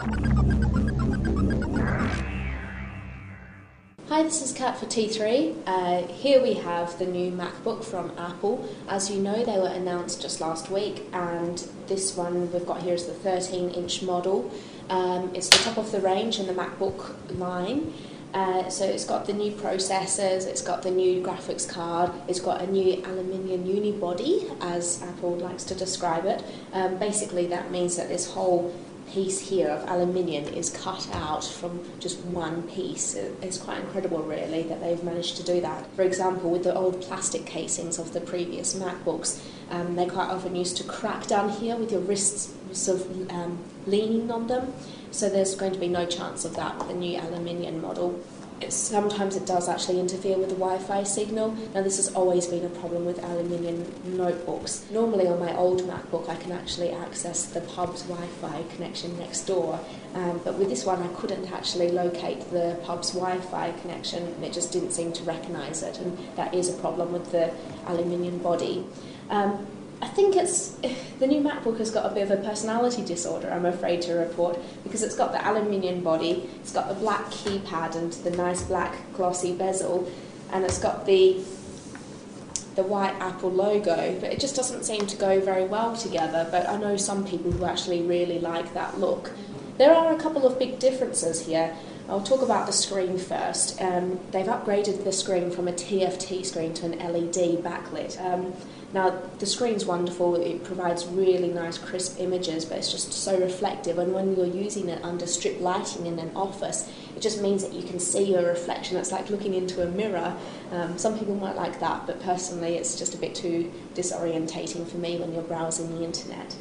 Hi, this is Kat for T3. Here we have the new MacBook from Apple. As you know, they were announced just last week, and this one we've got here is the 13-inch model. It's the top of the range in the MacBook line. So it's got the new processors, it's got the new graphics card, it's got a new aluminium unibody, as Apple likes to describe it. Basically, that means that this whole piece here of aluminium is cut out from just one piece. It's quite incredible, really, that they've managed to do that. For example, with the old plastic casings of the previous MacBooks, they quite often used to crack down here with your wrists sort of leaning on them. So there's going to be no chance of that with the new aluminium model. Sometimes it does actually interfere with the Wi-Fi signal. Now, this has always been a problem with aluminium notebooks. Normally on my old MacBook I can actually access the pub's Wi-Fi connection next door, but with this one I couldn't actually locate the pub's Wi-Fi connection, and it just didn't seem to recognise it, and that is a problem with the aluminium body. I think the new MacBook has got a bit of a personality disorder, I'm afraid to report, because it's got the aluminium body, it's got the black keypad and the nice black glossy bezel, and it's got the white Apple logo, but it just doesn't seem to go very well together. But I know some people who actually really like that look. There are a couple of big differences here. I'll talk about the screen first. They've upgraded the screen from a TFT screen to an LED backlit. Now, the screen's wonderful, it provides really nice crisp images, but it's just so reflective, and when you're using it under strip lighting in an office, it just means that you can see your reflection. It's like looking into a mirror. Some people might like that, but personally it's just a bit too disorientating for me when you're browsing the internet.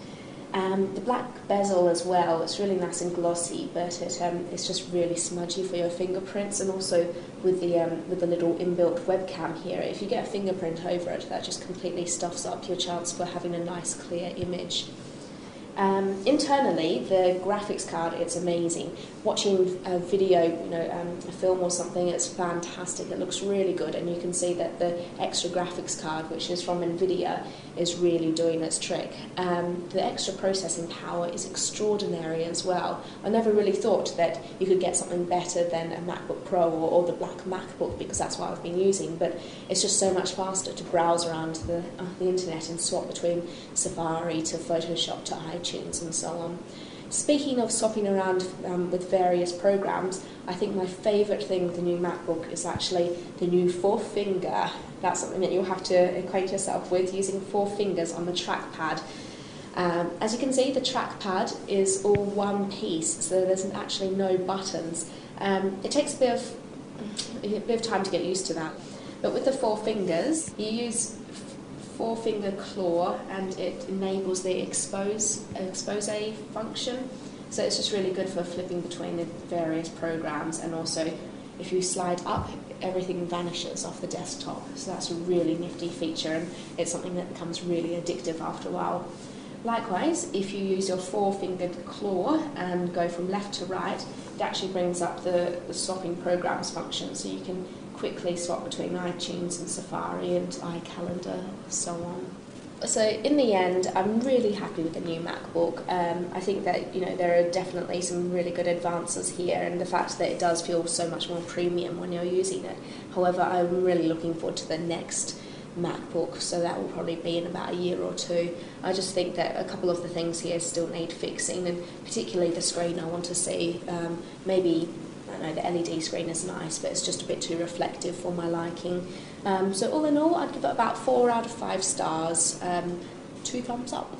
The black bezel as well, it's really nice and glossy, but it's just really smudgy for your fingerprints, and also with the little inbuilt webcam here, if you get a fingerprint over it, that just completely stuffs up your chance for having a nice clear image. Internally, the graphics card, it's amazing. Watching a video, a film or something, it's fantastic. It looks really good, and you can see that the extra graphics card, which is from NVIDIA, is really doing its trick. The extra processing power is extraordinary as well. I never really thought that you could get something better than a MacBook Pro or the black MacBook, because that's what I've been using, but it's just so much faster to browse around the internet and swap between Safari to Photoshop to iTunes and so on. Speaking of swapping around with various programs, I think my favourite thing with the new MacBook is actually the new 4-finger. That's something that you'll have to acquaint yourself with, using 4 fingers on the trackpad. As you can see, the trackpad is all one piece, so there's actually no buttons. It takes a bit of time to get used to that. But with the 4 fingers, you use 4-finger claw, and it enables the expose function. So it's just really good for flipping between the various programs, and also if you slide up, everything vanishes off the desktop. So that's a really nifty feature, and it's something that becomes really addictive after a while. Likewise, if you use your 4-fingered claw and go from left to right, it actually brings up the swapping programs function, so you can quickly swap between iTunes and Safari and iCalendar, so on. So in the end, I'm really happy with the new MacBook. I think that there are definitely some really good advances here, and the fact that it does feel so much more premium when you're using it. However, I'm really looking forward to the next MacBook, so that will probably be in about a year or two. I just think that a couple of the things here still need fixing, and particularly the screen I want to see. Maybe, I don't know, the LED screen is nice, but it's just a bit too reflective for my liking. So all in all, I'd give it about 4 out of 5 stars, 2 thumbs up.